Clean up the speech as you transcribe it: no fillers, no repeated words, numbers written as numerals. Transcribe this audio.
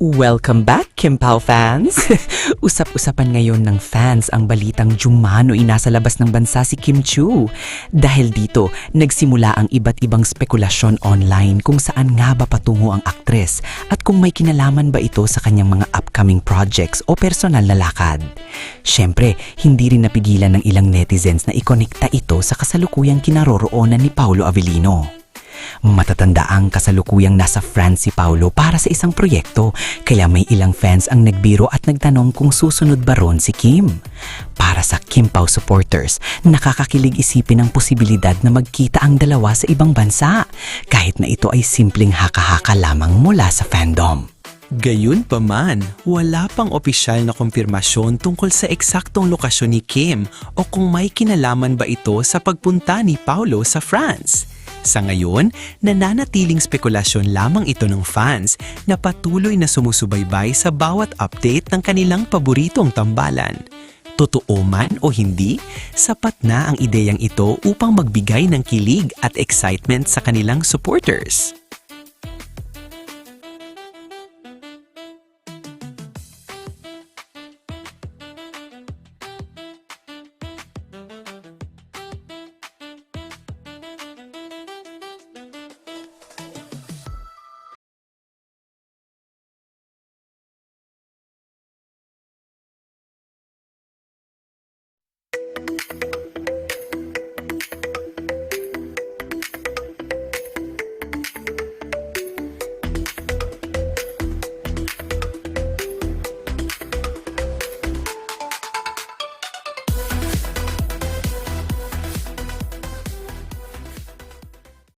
Welcome back, Kim Pao fans! Usap-usapan ngayon ng fans ang balitang Jumano'y nasa labas ng bansa si Kim Chiu. Dahil dito, nagsimula ang iba't ibang spekulasyon online kung saan nga ba patungo ang aktres at kung may kinalaman ba ito sa kanyang mga upcoming projects o personal na lakad. Siyempre, hindi rin napigilan ng ilang netizens na ikonekta ito sa kasalukuyang kinaroroonan ni Paolo Avellino. Matatanda ang kasalukuyang nasa France si Paolo para sa isang proyekto, kaya may ilang fans ang nagbiro at nagtanong kung susunod ba ron si Kim. Para sa Kim Pao supporters, nakakakilig isipin ang posibilidad na magkita ang dalawa sa ibang bansa, kahit na ito ay simpleng haka-haka lamang mula sa fandom. Gayunpaman, wala pang opisyal na kumpirmasyon tungkol sa eksaktong lokasyon ni Kim o kung may kinalaman ba ito sa pagpunta ni Paolo sa France. Sa ngayon, nananatiling spekulasyon lamang ito ng fans na patuloy na sumusubaybay sa bawat update ng kanilang paboritong tambalan. Totoo man o hindi, sapat na ang ideyang ito upang magbigay ng kilig at excitement sa kanilang supporters.